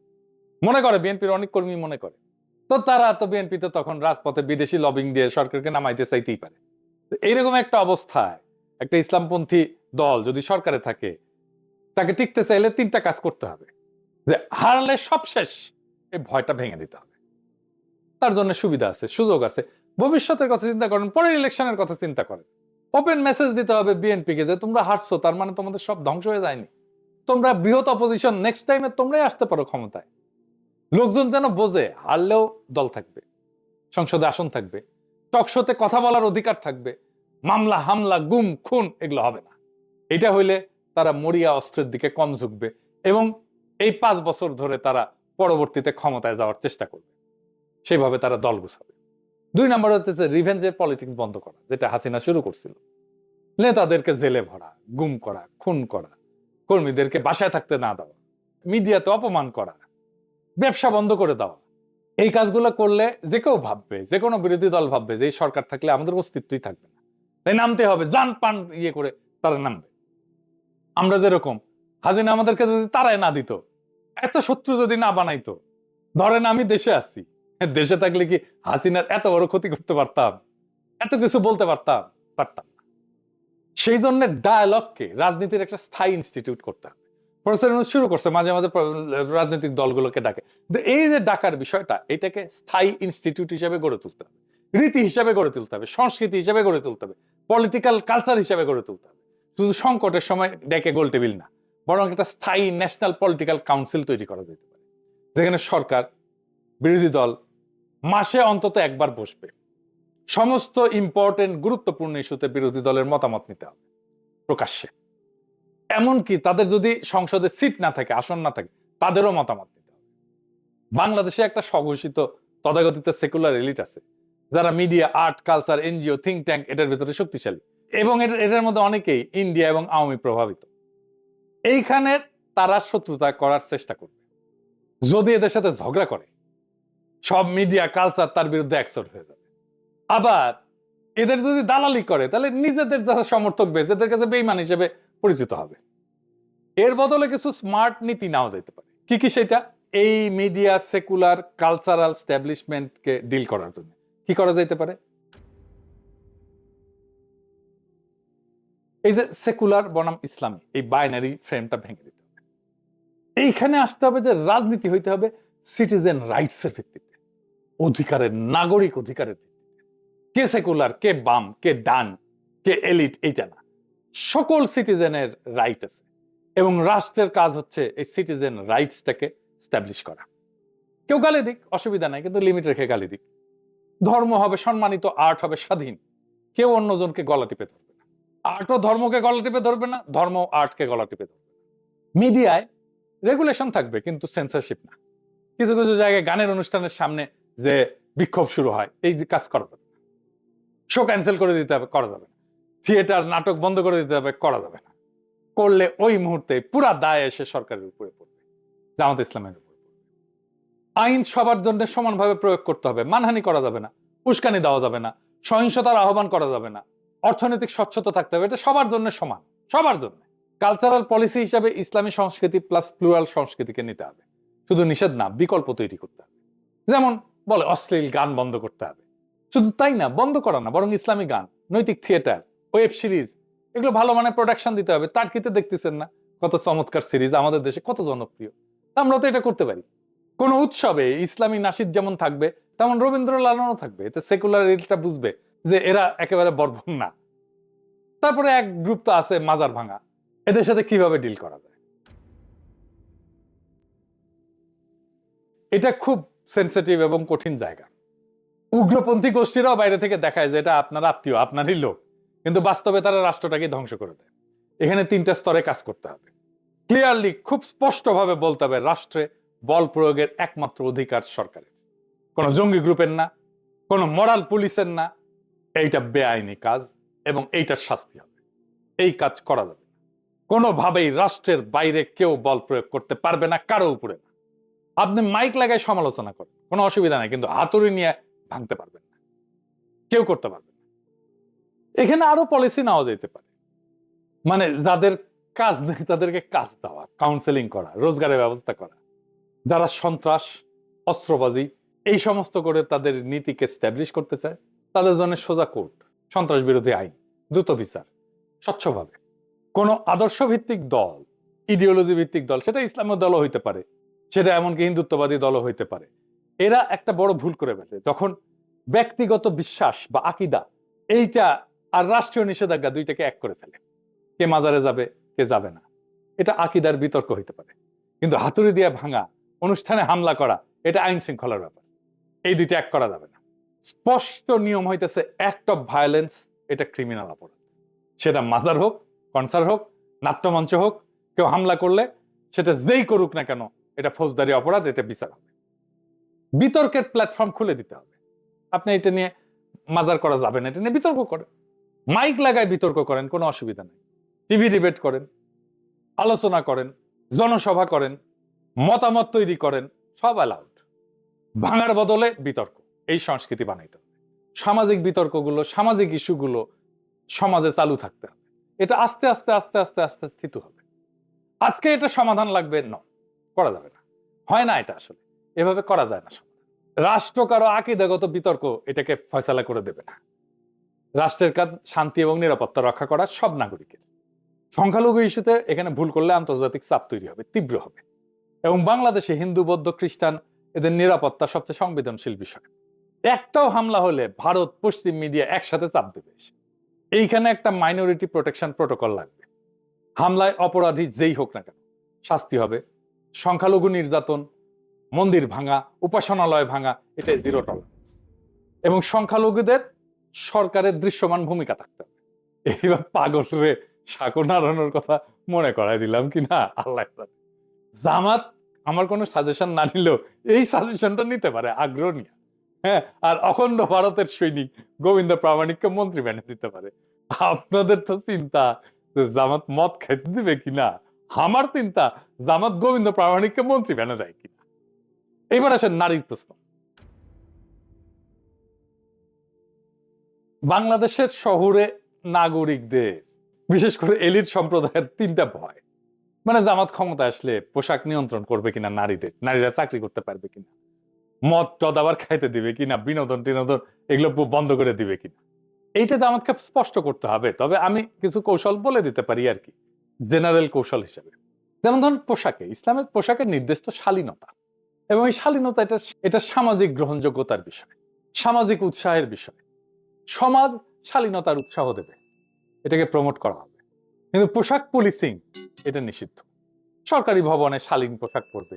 মনে করে, বিএনপির অনেক কর্মী মনে করে। তো তারা তো বিএনপি তো তখন রাজপথে বিদেশি লবিং দিয়ে সরকারকে নামাইতে চাইতেই পারে। এইরকম একটা অবস্থায় একটা ইসলামপন্থী দল যদি সরকারে থাকে, তাকে টিকতে চাইলে 3টা কাজ করতে হবে। যে হারলে সব শেষ, এই ভয়টা ভেঙে দিতে হবে। তার জন্য সুবিধা আছে, সুযোগ আছে। ভবিষ্যতের কথা চিন্তা করেন, পরের ইলেকশনের কথা চিন্তা করেন। ওপেন মেসেজ দিতে হবে বিএনপি কে যে তোমরা হারছো, তার মানে তোমাদের সব ধ্বংস হয়ে যায়নি। তোমরা বৃহৎ অপোজিশন, নেক্সট টাইমে তোমরাই আসতে পারো ক্ষমতায়। লোকজন যেন বোঝে হারলেও দল থাকবে, সংসদে আসন থাকবে, টকশোতে কথা বলার অধিকার থাকবে, মামলা হামলা গুম খুন এগুলো হবে না। এটা হইলে তারা মরিয়া অস্ত্রের দিকে কম ঝুঁকবে এবং এই 5 বছর ধরে তারা পরবর্তীতে ক্ষমতায় যাওয়ার চেষ্টা করবে। সেভাবে তারা দল গুছাবে। 2 নম্বর হচ্ছে রিভেঞ্জের পলিটিক্স বন্ধ করা, যেটা হাসিনা শুরু করছিল। নেতাদেরকে জেলে ভরা, গুম করা, খুন করা, কর্মীদেরকে বাসায় থাকতে না দেওয়া, মিডিয়াতে অপমান করা, ব্যবসা বন্ধ করে দেওয়া। এই কাজগুলো করলে যে কেউ ভাববে, যে কোনো বিরোধী দল ভাববে যে এই সরকার থাকলে আমাদের অস্তিত্বই থাকবে না। তাই নামতে হবে, জান পান ইয়ে করে তারা নামবে। আমরা যেরকম হাসিনা আমাদেরকে যদি তারাই না দিত, এত শত্রু যদি না বানাইতো, ধরেন আমি দেশে আছি, দেশে থাকলে কি হাসিনার এত বড় ক্ষতি করতে পারতাম? এত কিছু বলতে পারতাম? পারতাম না। সেই জন্য ডায়ালগকে রাজনীতির একটা স্থায়ী ইনস্টিটিউট করতে হবে। প্রফেসর ইউনূস শুরু করছে মাঝে মাঝে রাজনৈতিক দলগুলোকে ডাকে। এই যে ডাকার বিষয়টা, এটাকে স্থায়ী ইনস্টিটিউট হিসেবে গড়ে তুলতে হবে। রীতি হিসাবে গড়ে তুলতে হবে, সংস্কৃতি হিসাবে গড়ে তুলতে হবে, পলিটিক্যাল কালচার হিসাবে গড়ে তুলতে হবে। শুধু সংকটের সময় ডেকে গোল টেবিল না, বরং একটা স্থায়ী ন্যাশনাল পলিটিক্যাল কাউন্সিল তৈরি করা যেতে পারে, যেখানে সরকার, বিরোধী দল মাসে অন্তত একবার বসবে। সমস্ত ইম্পর্টেন্ট গুরুত্বপূর্ণ ইস্যুতে বিরোধী দলের মতামত নিতে হবে প্রকাশ্যে। এমনকি তাদের যদি সংসদে সিট না থাকে, আসন না থাকে, তাদেরও মতামত নিতে হবে। বাংলাদেশে একটা স্বঘোষিত তথাকথিত সেকুলার এলিট আছে, যারা media, art, culture, NGO, think tank এটার ভেতরে শক্তিশালী, এবং এটার মধ্যে অনেকেই ইন্ডিয়া এবং আওয়ামী প্রভাবিত। এইখানে তারা শত্রুতা করার চেষ্টা করবে। যদি এদের সাথে ঝগড়া করে, সব মিডিয়া, কালচার তার বিরুদ্ধে অ্যাকসেপ্ট হয়ে যাবে। আবার এদের যদি দালালি করে, তাহলে নিজেদের যারা সমর্থক বেশ এদের কাছে বেঈমান হিসেবে পরিচিত হবে। এর বদলে কিছু স্মার্ট নীতি নেওয়া যেতে পারে। কি কি সেটা? এই মিডিয়া, সেকুলার, কালচারাল স্ট্যাবলিশমেন্টকে ডিল করার জন্য কি করা যেতে পারে? এই যে সেকুলার বনাম ইসলামী, এই বাইনারি ফ্রেমটা ভেঙে দিতে হবে। এইখানে আসতে হবে যে রাজনীতি হইতে হবে সিটিজেন রাইটস এর ভিত্তিতে, অধিকারের, নাগরিক অধিকারের ভিত্তিতে। কে সেকুলার, কে বাম, কে ডান, কে এলিট, এইটা না, সকল সিটিজেনের রাইট আছে, এবং রাষ্ট্রের কাজ হচ্ছে এই সিটিজেন রাইটসটাকে স্ট্যাবলিশ করা। কেউ গালি দিক, অসুবিধা নাই, কিন্তু লিমিট রেখে গালি দিক। ধর্ম হবে সম্মানিত, আর্ট হবে স্বাধীন, কেউ অন্যজনকে গলা টিপে ধরবে না। আর্টও ধর্মকে গলা টিপে ধরবে না, ধর্ম আর্টকে গলা টিপে ধরবে না। মিডিয়ায় রেগুলেশন থাকবে, কিন্তু সেন্সরশিপ না। কিছু কিছু জায়গায় গানের অনুষ্ঠানের সামনে যে বিক্ষোভ শুরু হয়, এই যে কাজ করা যাবে না। শো ক্যান্সেল করে দিতে হবে, করা যাবে না। থিয়েটার, নাটক বন্ধ করে দিতে হবে, করা যাবে না। করলে ওই মুহূর্তে পুরা দায় এসে সরকারের উপরে পড়বে, জামাত ইসলামের উপরে পড়বে। আইন সবার জন্য সমানভাবে প্রয়োগ করতে হবে, মানহানি করা যাবে না, উস্কানি দেওয়া যাবে না, সহিংসতার আহ্বান করা যাবে না, অর্থনৈতিক স্বচ্ছতা থাকতে হবে, এটা সবার জন্য সমান, সবার জন্য। কালচারাল পলিসি হিসাবে ইসলামী সংস্কৃতি প্লাস প্লুরাল সংস্কৃতিকে নিতে হবে, শুধু নিষেধ না, বিকল্প তৈরি করতে হবে। যেমন বলে অশ্লীল গান বন্ধ করতে হবে, শুধু তাই না, বন্ধ করা না, বরং ইসলামী গান, নৈতিক থিয়েটার, ওয়েব সিরিজ, এগুলো ভালো মানের প্রোডাকশন দিতে হবে। তার কিতে দেখতেছেন না কত চমৎকার সিরিজ আমাদের দেশে, কত জনপ্রিয়। আমরা তো এটা করতে পারি। কোন উৎসবে ইসলামী নাশিদ যেমন থাকবে, তেমন রবীন্দ্র লালনও থাকবে। এতে সেকুলার এলিটটা বুঝবে যে এরা একেবারে বর্বর না। তারপরে এক গ্রুপ তো আছে মাজার ভাঙা, এদের সাথে কিভাবে ডিল করা যায়? এটা খুব সেনসিটিভ এবং কঠিন জায়গা। উগ্রপন্থী গোষ্ঠীরাও বাইরে থেকে দেখায় যে এটা আপনার আত্মীয়, আপনারই লোক, কিন্তু বাস্তবে তারা রাষ্ট্রটাকে ধ্বংস করে দেয়। এখানে তিনটা স্তরে কাজ করতে হবে। ক্লিয়ারলি, খুব স্পষ্টভাবে বলতে হবে, রাষ্ট্রে বল প্রয়োগের একমাত্র অধিকার সরকারের, কোন জঙ্গি গ্রুপের না, কোন মরাল পুলিশের না। এইটা বেআইনি কাজ এবং এইটার শাস্তি হবে। এই কাজ করা যাবে না। কোনোভাবেই রাষ্ট্রের বাইরে কেউ বল প্রয়োগ করতে পারবে না, কারো উপরে না। আপনি মাইক লাগায় সমালোচনা করেন, কোনো অসুবিধা নাই, কিন্তু হাতুড়ি নিয়ে ভাঙতে পারবেন না, কেউ করতে পারবে না। এখানে আরো পলিসি নেওয়া যেতে পারে, মানে যাদের কাজ নেই তাদেরকে কাজ দেওয়া, কাউন্সেলিং করা, রোজগারের ব্যবস্থা করা। যারা সন্ত্রাস, অস্ত্রবাজি এই সমস্ত করে তাদের নীতিকে স্ট্যাবলিশ করতে চায়, তাদের জন্য সোজা কোর্ট, সন্ত্রাস বিরোধী আইন, দ্রুত বিচার, স্বচ্ছভাবে। কোন আদর্শ ভিত্তিক দল, ইডিওলজি ভিত্তিক দল, সেটা ইসলামের দলও হইতে পারে, সেটা এমনকি হিন্দুত্ববাদী দলও হইতে পারে, এরা একটা বড় ভুল করে ফেলে যখন ব্যক্তিগত বিশ্বাস বা আকিদা এইটা আর রাষ্ট্রীয় নিষেধাজ্ঞা দুইটাকে এক করে ফেলে। কে মাজারে যাবে, কে যাবে না, এটা আকিদার বিতর্ক হইতে পারে, কিন্তু হাতুড়ি দিয়ে ভাঙা, অনুষ্ঠানে হামলা করা, এটা আইন শৃঙ্খলার ব্যাপার। এই দুইটা এক করা যাবে না। স্পষ্ট নিয়ম হইতেছে অ্যাক্ট অফ ভায়োলেন্স, এটা ক্রিমিনাল অপরাধ। সেটা মাজার হোক, কনসার্ট হোক, নাট্যমঞ্চ হোক, কেউ হামলা করলে সেটা যেই করুক না কেন, এটা ফৌজদারি অপরাধ, এটা বিচার হবে। বিতর্কের প্ল্যাটফর্ম খুলে দিতে হবে। আপনি এটা নিয়ে মাজার করা যাবে না, এটা নিয়ে বিতর্ক করেন, মাইক লাগায় বিতর্ক করেন, কোনো অসুবিধা নেই। টিভি ডিবেট করেন, আলোচনা করেন, জনসভা করেন, মতামত তৈরি করেন, সব অ্যালাউড। ভাঙার বদলে বিতর্ক, এই সংস্কৃতি বানাইতে হবে। সামাজিক বিতর্কগুলো, সামাজিক ইস্যুগুলো সমাজে চালু থাকতে হবে। এটা আস্তে আস্তে আস্তে আস্তে আস্তে স্থিত হবে। আজকে এটা সমাধান লাগবে না, করা যাবে না, হয় না, এটা আসলে এভাবে করা যায় না। রাষ্ট্র কারো আকীদাগত বিতর্ক এটাকে ফয়সালা করে দেবে না। রাষ্ট্রের কাজ শান্তি এবং নিরাপত্তা রক্ষা করা সব নাগরিকের। সংখ্যালঘু ইস্যুতে এখানে ভুল করলে আন্তর্জাতিক চাপ তৈরি হবে, তীব্র হবে। এবং বাংলাদেশে হিন্দু, বৌদ্ধ, খ্রিস্টান, এদের নিরাপত্তা সবচেয়ে সংবেদনশীল বিষয়। একটাও হামলা হলে ভারত পশ্চিম মিডিয়া একসাথে চাপ দেবে। এইখানে একটা মাইনরিটি প্রোটেকশন প্রোটোকল লাগবে। হামলায় অপরাধী যেই হোক না কেন শাস্তি হবে। সংখ্যালঘু নির্যাতন, মন্দির ভাঙা, উপাসনালয় ভাঙা, এটা জিরো টলারেন্স। এবং সংখ্যালঘুদের সরকারের দৃশ্যমান ভূমিকা থাকতে হবে। এইবার পাগল রে সাঁকো নাড়ানোর কথা মনে করাই দিলাম কিনা আল্লাহ জানে। জামাত আমার কোনো সাজেশন না নিলেও এই সাজেশনটা নিতে পারে, আগ্রহ নিয়ে। হ্যাঁ, আর অখণ্ড ভারতের সৈনিক গোবিন্দ প্রামাণিককে মন্ত্রী বানিয়ে দিতে পারে। আপনাদের তো চিন্তা যে জামাত মদ খাইতে দিবে কিনা, আমার চিন্তা জামাত গোবিন্দ প্রামাণিককে মন্ত্রী বানিয়ে দেয় কিনা। এবার আসেন নারীর প্রশ্ন। বাংলাদেশের শহুরে নাগরিকদের, বিশেষ করে এলিট সম্প্রদায়ের তিনটা ভয়। মানে জামাত ক্ষমতা আসলে পোশাক নিয়ন্ত্রণ করবে কিনা, নারীরা চাকরি করতে পারবে কিনা, মদ টদ আবার খাইতে দিবে কিনা, বিনোদন টিনোদন এগুলো বন্ধ করে দিবে কিনা। এইটা জামাতকে স্পষ্ট করতে হবে। তবে আমি কিছু কৌশল বলে দিতে পারি আর কি, জেনারেল কৌশল হিসেবে। যেমন ধরুন পোশাকে, ইসলামের পোশাকের নির্দেশ তো শালীনতা, এবং এই শালীনতা এটা সামাজিক গ্রহণযোগ্যতার বিষয়, সামাজিক উৎসাহের বিষয়। সমাজ শালীনতার উৎসাহ দেবে, এটাকে প্রমোট করা হবে। কিন্তু পোশাক পুলিশিং এটা নিষিদ্ধ। সরকারি ভবনে শালীন পোশাক পরবে,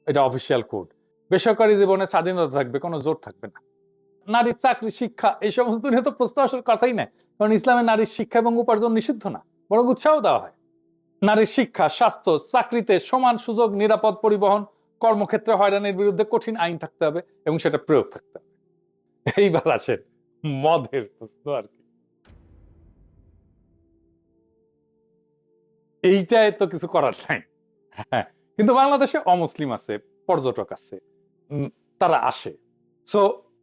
এটা অফিসিয়াল কোড। বেসরকারি জীবনে স্বাধীনতা থাকবে, কোনো জোর থাকবে না। নারীর চাকরি, শিক্ষা এই সমস্ত নিয়ে তো প্রশ্ন আসার কথাই নাই, কারণ ইসলামে নারীর শিক্ষা এবং উপার্জন নিষিদ্ধ না, বরং উৎসাহ দেওয়া হয়। নারীর শিক্ষা, স্বাস্থ্য, চাকরিতে সমান সুযোগ, নিরাপদ পরিবহন, কর্মক্ষেত্রে হয়রানির বিরুদ্ধে কঠিন আইন থাকতে হবে এবং সেটা প্রয়োগ থাকতে হবে। এইবার আসেন মদের প্রশ্ন আর কি। এইটায় তো কিছু করার নাই। হ্যাঁ, কিন্তু বাংলাদেশে অমুসলিম আছে, পর্যটক আছে, তারা আসে। সো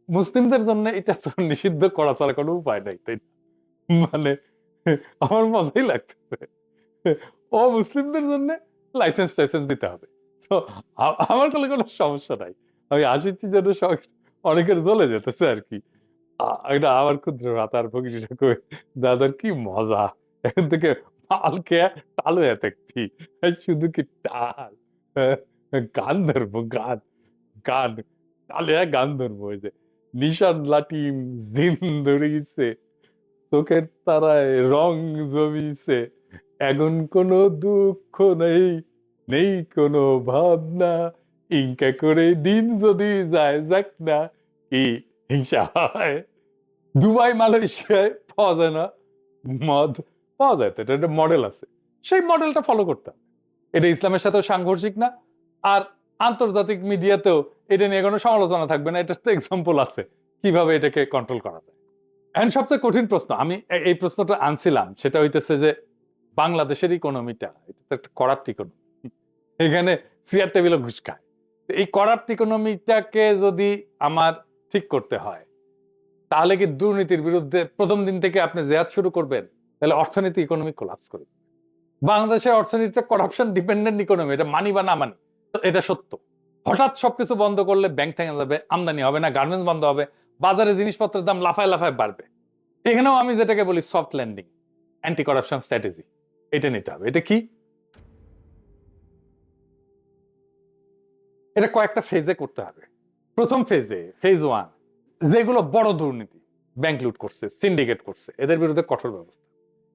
মুসলিমদের জন্য এটা তো নিষিদ্ধ করা ছাড়া কোনো উপায় নাই, তাই না? মানে আমার মজাই লাগতেছে, ও মুসলিমদের জন্য লাইসেন্স টাইসেন্স দিতে হবে। তো আমার কোনো সমস্যা নাই, আমি আসিছি যেন অনেকের জ্বলে যেতেছে আর কি। এটা আমার ক্ষুদ্র রাতার ভগিনীটা কই, দাদার কি মজা, এখান থেকে মাল খেয়ে টাল হয়ে থাকতি, শুধু কি টাল, গান ধরবো, গান গান তালে গান ধরবো। ওই যে নিশান লাটিম জিন ধরিছে, চোখের তারায় রং জমিছে, এখন কোনো দুঃখ নেই, নেই কোনো ভাবনা, ইনকা করে দিন যদি যায় যাক না, কি হিংসা হয়। দুবাই মালয়েশিয়ায় পাওয়া যায় না মদ, পাওয়া যায় তো, এটা একটা মডেল আছে, সেই মডেলটা ফলো করতে হবে। এটা ইসলামের সাথেও সাংঘর্ষিক না, আর আন্তর্জাতিক মিডিয়াতেও এটা নিয়ে কোনো সমালোচনা থাকবে না। এটার তো এক্সাম্পল আছে কিভাবে এটাকে কন্ট্রোল করা যায়। এখন সবচেয়ে কঠিন প্রশ্ন, আমি এই প্রশ্নটা আনছিলাম, সেটা হইতেছে যে বাংলাদেশের ইকোনমিটা, এটা তো একটা করাপ্ট ইকোনমি, এখানে চেয়ার টেবিলে ঘুষ খায়। এই করাপ্ট ইকোনমিটাকে যদি আমার ঠিক করতে হয়, তাহলে কি দুর্নীতির বিরুদ্ধে প্রথম দিন থেকে আপনি জেহাদ শুরু করবেন? তাহলে অর্থনীতি, ইকোনমি কোলাপস করবে। বাংলাদেশের অর্থনীতিটা করাপশন ডিপেন্ডেন্ট ইকোনমি, এটা মানি বা না মানি, এটা সত্য। হঠাৎ সবকিছু বন্ধ করলে ব্যাংক থেকে যাবে, আমদানি হবে না, গার্মেন্টস বন্ধ হবে, বাজারে জিনিসপত্রের দাম লাফায় লাফায় বাড়বে। এখানেও আমি যেটাকে বলি soft landing, anti corruption strategy, এটা নিতে হবে। এটা কি? এটা কয়েকটা ফেজে করতে হবে। প্রথম ফেজে, ফেজ 1, যেগুলো বড় দুর্নীতি, ব্যাংক লুট করছে, সিন্ডিকেট করছে, এদের বিরুদ্ধে কঠোর ব্যবস্থা,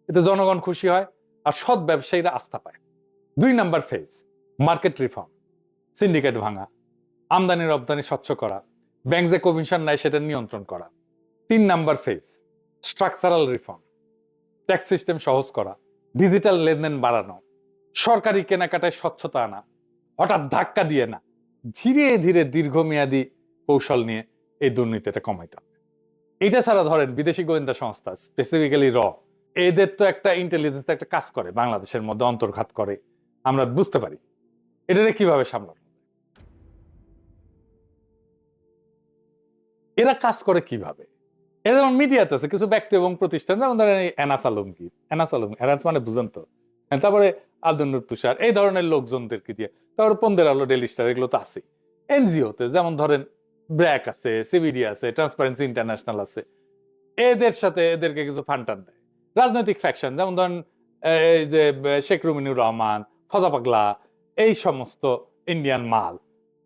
এতে জনগণ খুশি হয় আর সৎ ব্যবসায়ীরা আস্থা পায়। 2 number phase, market reform, syndicate ভাঙা, আমদানি রপ্তানি স্বচ্ছ করা, ব্যাংক যে কমিশন নেয় সেটা নিয়ন্ত্রণ করা। 3 number phase, structural reform, tax system সহজ করা, ডিজিটাল লেনদেন বাড়ানো, সরকারি কেনাকাটায় স্বচ্ছতা আনা, হঠাৎ ধাক্কা দিয়ে না, ধীরে ধীরে দীর্ঘমেয়াদী কৌশল নিয়ে এই দুর্নীতিটা কমাইতে হবে। এটা ছাড়া ধরেন বিদেশি গোয়েন্দা সংস্থা, স্পেসিফিক্যালি এদের তো একটা ইন্টেলিজেন্স একটা কাজ করে, বাংলাদেশের মধ্যে অন্তর্ঘাত করে, আমরা বুঝতে পারি। এটাকে কিভাবে সামলানো, এরা কাজ করে কিভাবে। এরা যেমন মিডিয়াতে আছে কিছু ব্যক্তি এবং প্রতিষ্ঠান, যেমন ধরেন এই এনাস আলমগীর, এনাস মানে বুঝেন তো, তারপরে আব্দুল নূর তুষার, এই ধরনের লোকজনদেরকে দিয়ে, তারপরে পন্দের আলো, ডেইলি স্টার, এগুলো তো আছে। এনজিওতে যেমন ধরেন ব্র্যাক আছে, সিবিডি আছে, ট্রান্সপারেন্সি ইন্টারন্যাশনাল আছে, এদের সাথে এদেরকে কিছু ফান্ড টান দেয়। রাজনৈতিক ফ্যাকশন, যেমন ধরেন এই যে শেখ রুমিনুর রহমান, ফজা পাগলা, এই সমস্ত ইন্ডিয়ান মাল,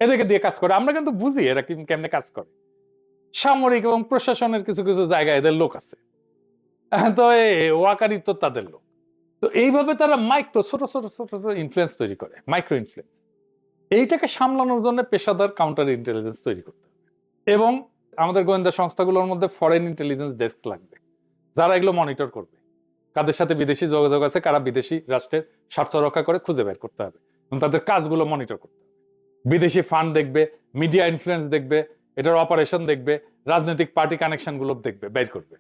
এদেরকে দিয়ে কাজ করে। আমরা কিন্তু বুঝি এরা কেমনে কাজ করে। সামরিক এবং প্রশাসনের কিছু কিছু জায়গায় এদের লোক আছে, তো ওয়াকারি তো তাদের লোক। তো এইভাবে তারা মাইক্রো ছোট ছোট ছোট ছোট ইনফ্লুয়েন্স তৈরি করে, মাইক্রো ইনফ্লুয়েন্স। এইটাকে সামলানোর জন্য পেশাদার কাউন্টার ইন্টেলিজেন্স তৈরি করতে হবে, এবং আমাদের গোয়েন্দা সংস্থাগুলোর মধ্যে ফরেন ইন্টেলিজেন্স ডেস্ক লাগবে, যারা এগুলো মনিটর করবে, কাদের সাথে বিদেশি যোগাযোগ আছে, কারা বিদেশি রাষ্ট্রের স্বার্থ রক্ষা করে খুঁজে বের করতে হবে এবং তাদের কাজগুলো মনিটর করতে হবে। বিদেশি ফান্ড দেখবে, মিডিয়া ইনফ্লুয়েন্স দেখবে, এটার অপারেশন দেখবে, রাজনৈতিক পার্টি কানেকশন গুলো দেখবে, বের করবে।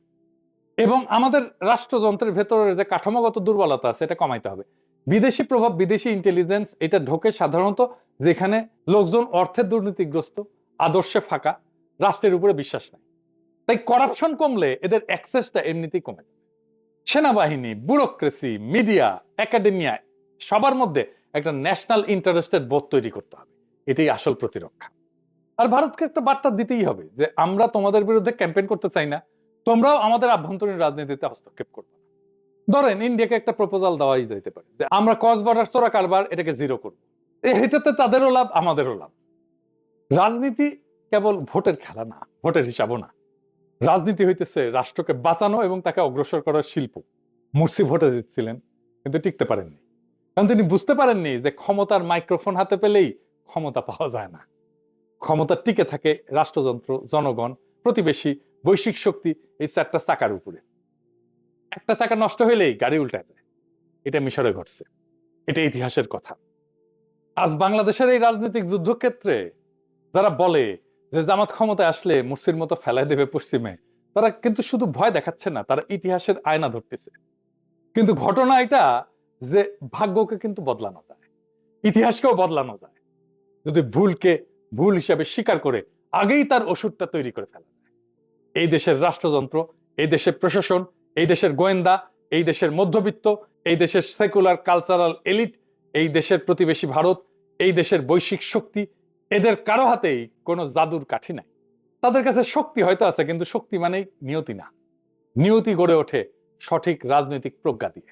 এবং আমাদের রাষ্ট্রযন্ত্রের ভেতরে যে কাঠামোগত দুর্বলতা আছে এটা কমাইতে হবে। বিদেশি প্রভাব, বিদেশি ইন্টেলিজেন্স এটা ঢোকে সাধারণত যেখানে লোকজন অর্থের দুর্নীতিগ্রস্ত, আদর্শে ফাঁকা, রাষ্ট্রের উপরে বিশ্বাস নাই। তাই করাপশন কমলে এদের অ্যাক্সেসটা এমনিতেই কমে যাবে। সেনাবাহিনী, ব্যুরোক্রেসি, মিডিয়া, একাডেমিয়া সবার মধ্যে একটা ন্যাশনাল ইন্টারেস্টেড বোধ তৈরি করতে হবে। এটাই আসল প্রতিরক্ষা। আর ভারতকে একটা বার্তা দিতেই হবে যে আমরা তোমাদের বিরুদ্ধে ক্যাম্পেইন করতে চাই না, তোমরাও আমাদের আভ্যন্তরীণ রাজনীতিতে হস্তক্ষেপ করবে না। ধরেন ইন্ডিয়াকে একটা প্রপোজাল দেওয়াই যেতে পারে যে আমরা ক্রস বর্ডার চোরা কারবার এটাকে জিরো করবো। এটাতে তাদেরও লাভ, আমাদেরও লাভ। রাজনীতি কেবল ভোটের খেলা না, ভোটের হিসাবও না। রাজনীতি হইতেছে রাষ্ট্রকে বাঁচানো এবং তাকে অগ্রসর করার শিল্প। মুর্সি ভোটে জিতছিলেন কিন্তু টিকতে পারেননি, কারণ তিনি বুঝতে পারেননি যে ক্ষমতার মাইক্রোফোন হাতে পেলেই ক্ষমতা পাওয়া যায় না। ক্ষমতা টিকে থাকে রাষ্ট্রযন্ত্র, জনগণ, প্রতিবেশী, বৈশ্বিক শক্তি, এই চারটা চাকার উপরে। একটা চাকা নষ্ট হইলেই গাড়ি উল্টা যায়। এটা মিশরে ঘটছে, এটা ইতিহাসের কথা। আজ বাংলাদেশের এই রাজনৈতিক যুদ্ধক্ষেত্রে যারা বলে যে জামাত ক্ষমতায় আসলে মুর্সির মতো ফেলাই দেবে পশ্চিমে, তারা কিন্তু শুধু ভয় দেখাচ্ছে না, তারা ইতিহাসের আয়না ধরতেছে। কিন্তু ঘটনা এটা যে ভাগ্যকে কিন্তু বদলানো যায়, ইতিহাসকেও বদলানো যায় যদি ভুলকে ভুল হিসাবে স্বীকার করে আগেই তার ওষুধটা তৈরি করে ফেলা যায়। এই দেশের রাষ্ট্রযন্ত্র, এই দেশের প্রশাসন, এই দেশের গোয়েন্দা, এই দেশের মধ্যবিত্ত, এই দেশের সেকুলার কালচারাল এলিট, এই দেশের প্রতিবেশী ভারত, এই দেশের বৈশ্বিক শক্তি, এদের কারো হাতেই কোনো জাদুর কাঠি নাই। তাদের কাছে শক্তি হয়তো আছে, কিন্তু শক্তি মানেই নিয়তি না। নিয়তি গড়ে ওঠে সঠিক রাজনৈতিক প্রজ্ঞা দিয়ে।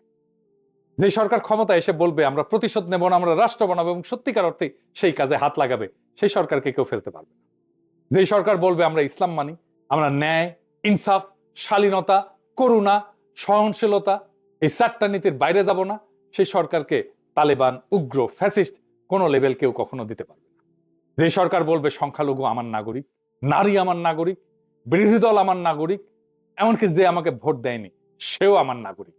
যে সরকার ক্ষমতা এসে বলবে আমরা প্রতিশোধ নেব না, আমরা রাষ্ট্র বানাবো, এবং সত্যিকার অর্থে সেই কাজে হাত লাগাবে, সেই সরকারকে কেউ ফেলতে পারবে না। যে সরকার বলবে আমরা ইসলাম মানি, আমরা ন্যায়, ইনসাফ, শালীনতা, করুণা, সহনশীলতা, এই চারটা নীতির বাইরে যাব না, সেই সরকারকে তালেবান, উগ্র, ফ্যাসিস্ট কোন লেভেল কেউ কখনো দিতে পারবে না। যে সরকার বলবে সংখ্যালঘু আমার নাগরিক, নারী আমার নাগরিক, বিরোধী দল আমার নাগরিক, এমনকি যে আমাকে ভোট দেয়নি সেও আমার নাগরিক,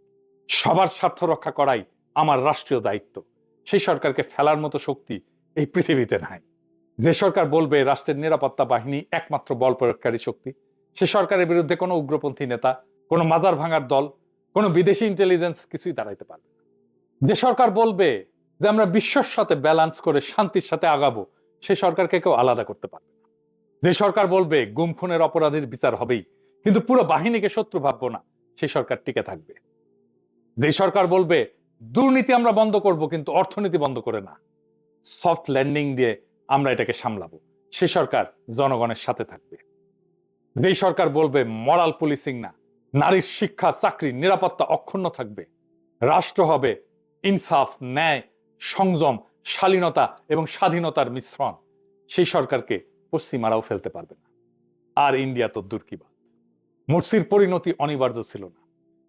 সবার স্বার্থ রক্ষা করাই আমার রাষ্ট্রীয় দায়িত্ব, সেই সরকারকে ফেলার মতো শক্তি এই পৃথিবীতে নাই। যে সরকার বলবে রাষ্ট্রের নিরাপত্তা বাহিনী একমাত্র বল প্রয়োগকারী শক্তি, সে সরকারের বিরুদ্ধে কোনো উগ্রপন্থী নেতা, কোনো মাজার ভাঙার দল, কোনো বিদেশি ইন্টেলিজেন্স কিছুই দাঁড়াইতে পারবে না। যে সরকার বলবে যে আমরা বিশ্বর সাথে ব্যালেন্স করে শান্তির সাথে আগাবো, সে সরকারকে কেউ আলাদা করতে পারবে না। যে সরকার বলবে গুম খুনের অপরাধীর বিচার হবেই, কিন্তু পুরো বাহিনীকে শত্রু ভাববো না, সেই সরকার টিকে থাকবে। যে সরকার বলবে দুর্নীতি আমরা বন্ধ করব কিন্তু অর্থনীতি বন্ধ করে না, সফট ল্যান্ডিং দিয়ে আমরা এটাকে সামলাবো, সে সরকার জনগণের সাথে থাকবে। যেই সরকার বলবে মরাল পুলিশিং না, নারীর শিক্ষা, চাকরি, নিরাপত্তা অক্ষুণ্ণ থাকবে, রাষ্ট্র হবে ইনসাফ, ন্যায়, সংযম, শালীনতা এবং স্বাধীনতার মিশ্রণ, সেই সরকারকে পশ্চিমারাও ফেলতে পারবে না। আর ইন্ডিয়া তো দূর কি বাত। মুর্সির পরিণতি অনিবার্য ছিল না,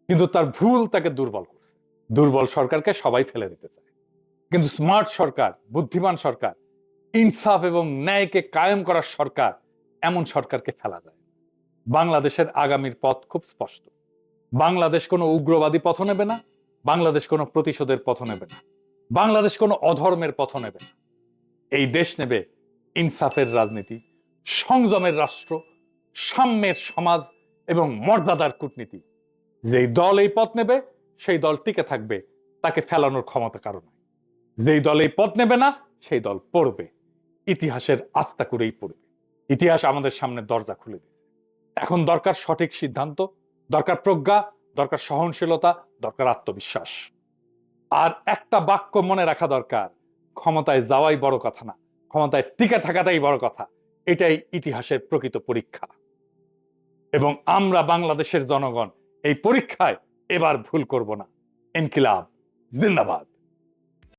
কিন্তু তার ভুল তাকে দুর্বল করছে। দুর্বল সরকারকে সবাই ফেলে দিতে চায়, কিন্তু স্মার্ট সরকার, বুদ্ধিমান সরকার, ইনসাফ এবং ন্যায়কে কায়েম করার সরকার, এমন সরকারকে ফেলা যায়। বাংলাদেশের আগামীর পথ খুব স্পষ্ট। বাংলাদেশ কোনো উগ্রবাদী পথ নেবে না, বাংলাদেশ কোনো প্রতিশোধের পথ নেবে না, বাংলাদেশ কোনো অধর্মের পথ নেবে না। এই দেশ নেবে ইনসাফের রাজনীতি, সংযমের রাষ্ট্র, সাম্যের সমাজ এবং মর্যাদার কূটনীতি। যেই দল এই পথ নেবে সেই দল টিকে থাকবে, তাকে ফেলানোর ক্ষমতা কারো নাই। যেই দল এই পথ নেবে না সেই দল পড়বে, ইতিহাসের আস্থা করেই পড়বে। ইতিহাস আমাদের সামনে দরজা খুলে দিচ্ছে। এখন দরকার সঠিক সিদ্ধান্ত, দরকার প্রজ্ঞা, দরকার সহনশীলতা, দরকার আত্মবিশ্বাস। আর একটা বাক্য মনে রাখা দরকার, ক্ষমতায় যাওয়াই বড় কথা না, ক্ষমতায় টিকে থাকাটাই বড় কথা। এটাই ইতিহাসের প্রকৃত পরীক্ষা, এবং আমরা বাংলাদেশের জনগণ এই পরীক্ষায় এবার ভুল করব না। ইনকিলাব জিন্দাবাদ।